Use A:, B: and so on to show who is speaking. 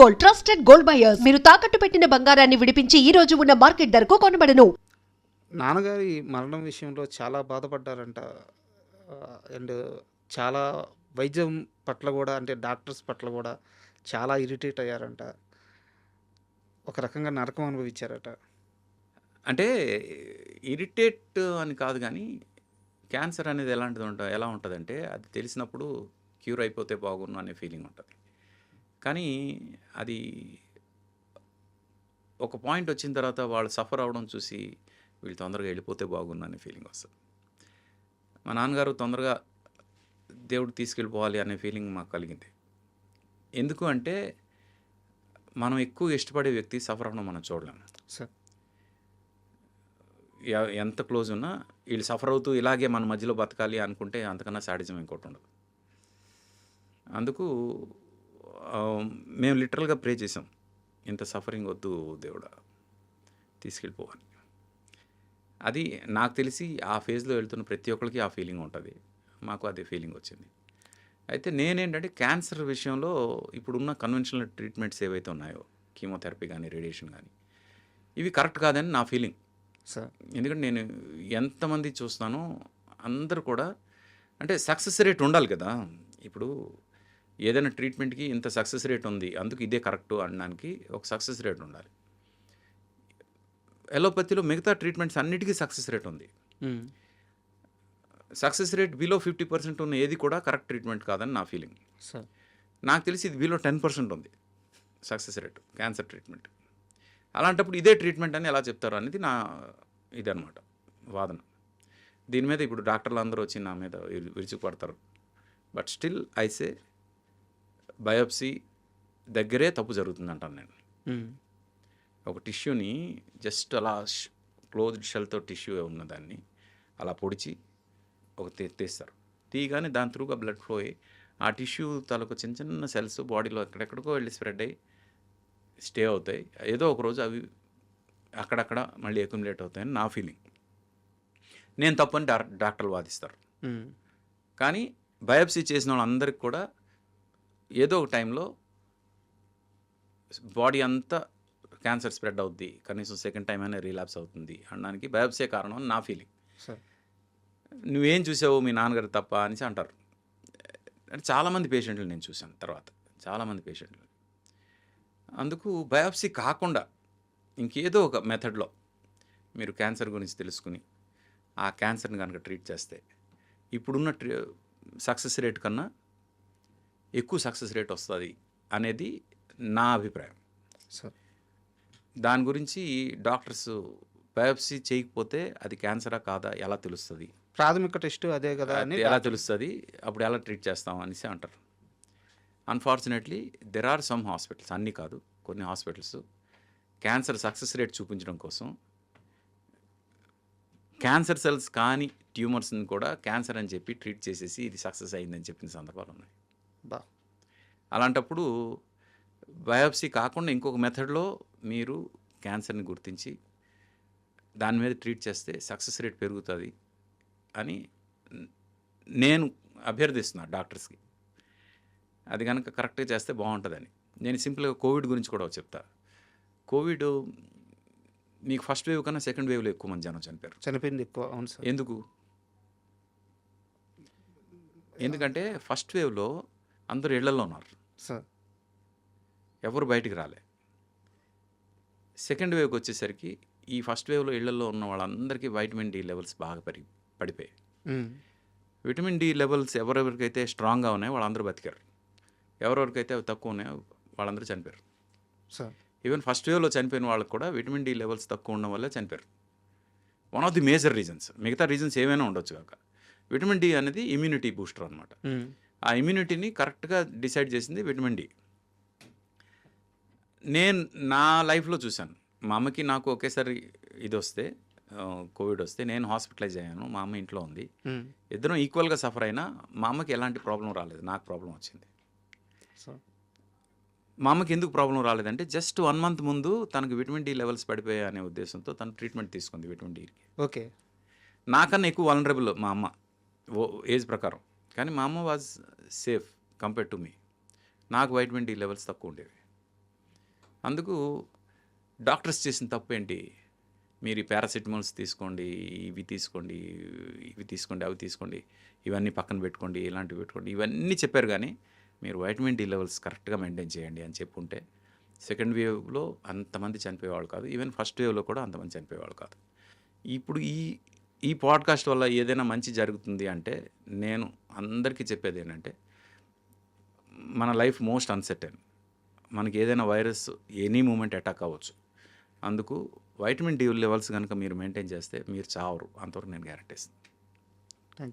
A: Gold, trusted gold buyers. మీరు తాకట్టు పెట్టిన బంగారాన్ని విడిపించి ఈ రోజు ఉన్న మార్కెట్ ధరకు కొనబడను.
B: నాన్నగారి మరణం విషయంలో చాలా బాధపడ్డారంట. అండ్ చాలా వైద్యం పట్ల కూడా, అంటే డాక్టర్స్ పట్ల కూడా చాలా ఇరిటేట్ అయ్యారంట. ఒక రకంగా నరకం అనుభవించారట.
C: అంటే ఇరిటేట్ అని కాదు కానీ క్యాన్సర్ అనేది ఎలా ఉంటుందంటే అది తెలిసినప్పుడు క్యూర్ అయిపోతే బాగున్ను అనే ఫీలింగ్ ఉంటుంది. కానీ అది ఒక పాయింట్ వచ్చిన తర్వాత వాళ్ళు సఫర్ అవ్వడం చూసి వీళ్ళు తొందరగా వెళ్ళిపోతే బాగున్ను అనే ఫీలింగ్ వస్తుంది. మా నాన్నగారు తొందరగా దేవుడు తీసుకెళ్ళిపోవాలి అనే ఫీలింగ్ మాకు కలిగింది. ఎందుకు అంటే మనం ఎక్కువ ఇష్టపడే వ్యక్తి సఫర్ అవ్వడం మనం చూడలేము.
B: సార్
C: ఎంత క్లోజ్ ఉన్నా వీళ్ళు సఫర్ అవుతూ ఇలాగే మన మధ్యలో బతకాలి అనుకుంటే అంతకన్నా సాడిజం ఇంకోటి ఉండదు. అందుకు మేము లిటరల్గా ప్రే చేసాం, ఇంత సఫరింగ్ వద్దు దేవుడా, తీసుకెళ్ళిపోవాలి. అది నాకు తెలిసి ఆ ఫేజ్లో వెళ్తున్న ప్రతి ఒక్కరికి ఆ ఫీలింగ్ ఉంటుంది. మాకు అదే ఫీలింగ్ వచ్చింది. అయితే నేనేంటంటే క్యాన్సర్ విషయంలో ఇప్పుడున్న కన్వెన్షనల్ ట్రీట్మెంట్స్ ఏవైతే ఉన్నాయో, కీమోథెరపీ కానీ రేడియేషన్ కానీ, ఇవి కరెక్ట్ కాదని నా ఫీలింగ్
B: సార్.
C: ఎందుకంటే నేను ఎంతమంది చూస్తానో అందరూ కూడా, అంటే సక్సెస్ రేట్ ఉండాలి కదా. ఇప్పుడు ఏదైనా ట్రీట్మెంట్కి ఇంత సక్సెస్ రేట్ ఉంది, అందుకు ఇదే కరెక్టు అనడానికి ఒక సక్సెస్ రేట్ ఉండాలి. ఎలోపతిలో మిగతా ట్రీట్మెంట్స్ అన్నిటికీ సక్సెస్ రేట్ ఉంది. సక్సెస్ రేట్ బిలో 50% ఉన్న ఏది కూడా కరెక్ట్ ట్రీట్మెంట్ కాదని నా ఫీలింగ్.
B: సార్
C: నాకు తెలిసి ఇది బిలో 10% ఉంది సక్సెస్ రేట్ క్యాన్సర్ ట్రీట్మెంట్. అలాంటప్పుడు ఇదే ట్రీట్మెంట్ అని ఎలా చెప్తారు అనేది నా ఇదనమాట వాదన. దీని మీద ఇప్పుడు డాక్టర్లు అందరూ వచ్చి నా మీద విరుచుకుపడతారు. బట్ స్టిల్ ఐసే బయోప్సీ దగ్గరే తప్పు జరుగుతుందంటాను నేను. ఒక టిష్యూని జస్ట్ అలా క్లోజ్డ్ షెల్తో టిష్యూ ఉన్నదాన్ని అలా పొడిచి ఒక తీస్తారు. తీయగానే దాని త్రూగా బ్లడ్ ఫ్లో అయ్యి ఆ టిష్యూ తాలూకు చిన్న చిన్న సెల్స్ బాడీలో ఎక్కడెక్కడికో వెళ్ళి స్ప్రెడ్ అయ్యి స్టే అవుతాయి. ఏదో ఒక రోజు అవి అక్కడక్కడ మళ్ళీ అక్యుములేట్ అవుతాయని నా ఫీలింగ్. నేను తప్పని డాక్టర్లు వాదిస్తారు. కానీ బయోప్సీ చేసిన వాళ్ళందరికీ కూడా ఏదో ఒక టైంలో బాడీ అంతా క్యాన్సర్ స్ప్రెడ్ అవుద్ది, కనీసం సెకండ్ టైం అయినా రీలాప్స్ అవుతుంది అనడానికి బయోప్సీ కారణం అని నా ఫీలింగ్. నువ్వేం చూసావు మీ నాన్నగారు తప్ప అనేసి అంటారు. అంటే చాలామంది పేషెంట్లు నేను చూశాను తర్వాత, చాలామంది పేషెంట్లు. అందుకు బయోప్సీ కాకుండా ఇంకేదో ఒక మెథడ్లో మీరు క్యాన్సర్ గురించి తెలుసుకుని ఆ క్యాన్సర్ని కనుక ట్రీట్ చేస్తే ఇప్పుడున్న సక్సెస్ రేట్ కన్నా ఎక్కువ సక్సెస్ రేట్ వస్తుంది అనేది నా అభిప్రాయం. దాని గురించి డాక్టర్స్ బయోప్సీ చేయకపోతే అది క్యాన్సరా కాదా ఎలా తెలుస్తుంది,
B: ప్రాథమిక టెస్ట్ అదే కదా అని
C: ఎలా తెలుస్తుంది, అప్పుడు ఎలా ట్రీట్ చేస్తాం అనేసి అంటారు. Unfortunately there are some hospitals, అన్నీ కాదు, కొన్ని హాస్పిటల్స్ క్యాన్సర్ సక్సెస్ రేట్ చూపించడం కోసం క్యాన్సర్ సెల్స్ కానీ ట్యూమర్స్ని కూడా క్యాన్సర్ అని చెప్పి ట్రీట్ చేసేసి ఇది సక్సెస్ అయిందని చెప్పిన సందర్భాలు ఉన్నాయి. అలాంటప్పుడు బయోప్సీ కాకుండా ఇంకొక మెథడ్లో మీరు క్యాన్సర్ని గుర్తించి దాని మీద ట్రీట్ చేస్తే సక్సెస్ రేట్ పెరుగుతుంది అని నేను అభ్యర్థిస్తున్నాను డాక్టర్స్కి. అది కనుక కరెక్ట్గా చేస్తే బాగుంటుందని. నేను సింపుల్గా కోవిడ్ గురించి కూడా చెప్తా. కోవిడ్ మీకు ఫస్ట్ వేవ్ కన్నా సెకండ్ వేవ్లో ఎక్కువ మంది జనం
B: చనిపోయింది ఎక్కువ. అవును సార్.
C: ఎందుకంటే ఫస్ట్ వేవ్లో అందరూ ఇళ్లలో ఉన్నారు
B: సార్,
C: ఎవరు బయటికి రాలే. సెకండ్ వేవ్కి వచ్చేసరికి ఈ ఫస్ట్ వేవ్లో ఇళ్లలో ఉన్న వాళ్ళందరికీ వైటమిన్ డి లెవెల్స్ బాగా పడిపోయాయి. విటమిన్ డి లెవెల్స్ ఎవరెవరికైతే స్ట్రాంగ్గా ఉన్నాయో వాళ్ళందరూ బతికారు, ఎవరెవరికైతే అవి తక్కువ ఉన్నాయో వాళ్ళందరూ చనిపోయారు. ఈవెన్ ఫస్ట్ వేవ్లో చనిపోయిన వాళ్ళకి కూడా విటమిన్ డి లెవెల్స్ తక్కువ ఉండడం వల్లే చనిపోయారు. One of the major reasons. మిగతా రీజన్స్ ఏమైనా ఉండొచ్చు కాక విటమిన్ డి అనేది ఇమ్యూనిటీ బూస్టర్ అనమాట. ఆ ఇమ్యూనిటీని కరెక్ట్గా డిసైడ్ చేసింది విటమిన్ డి. నేను నా లైఫ్లో చూశాను, మా అమ్మకి నాకు ఒకేసారి ఇది వస్తే కోవిడ్ వస్తే నేను హాస్పిటలైజ్ అయ్యాను, మా అమ్మ ఇంట్లో ఉంది. ఇద్దరం ఈక్వల్గా సఫర్ అయినా మా అమ్మకి ఎలాంటి ప్రాబ్లం రాలేదు, నాకు ప్రాబ్లం వచ్చింది. మా అమ్మకి ఎందుకు ప్రాబ్లం రాలేదంటే జస్ట్ 1 month ముందు తనకు విటమిన్ డి లెవెల్స్ పడిపోయాయి అనే ఉద్దేశంతో తను ట్రీట్మెంట్ తీసుకుంది విటమిన్ డికి.
B: ఓకే.
C: నాకన్నా ఎక్కువ వలనరబుల్ మా అమ్మ ఏజ్ ప్రకారం, కానీ మా అమ్మ was safe compared to me. నాకు వైటమిన్ డి లెవెల్స్ తక్కువ ఉండేవి. అందుకు డాక్టర్స్ చేసిన తప్పేంటి, మీరు ఈ పారాసిటమాల్స్ తీసుకోండి, ఇవి తీసుకోండి, ఇవి తీసుకోండి, అవి తీసుకోండి, ఇవన్నీ పక్కన పెట్టుకోండి, ఇలాంటివి పెట్టుకోండి, ఇవన్నీ చెప్పారు. కానీ మీరు వైటమిన్ డి లెవెల్స్ కరెక్ట్గా మెయింటైన్ చేయండి అని చెప్పుంటే సెకండ్ వేవ్లో అంతమంది చనిపోయేవాళ్ళు కాదు, ఈవెన్ ఫస్ట్ వేవ్లో కూడా అంతమంది చనిపోయేవాళ్ళు కాదు. ఇప్పుడు ఈ పాడ్కాస్ట్ వల్ల ఏదైనా మంచి జరుగుతుంది అంటే నేను అందరికీ చెప్పేది ఏంటంటే, మన లైఫ్ మోస్ట్ అన్సర్టెన్. మనకి ఏదైనా వైరస్ ఎనీ మూమెంట్ అటాక్ అవ్వచ్చు. అందుకు వైటమిన్ డి లెవెల్స్ కనుక మీరు మెయింటైన్ చేస్తే మీరు చావరు, అంతవరకు నేను గ్యారెంటీ ఇస్తాను.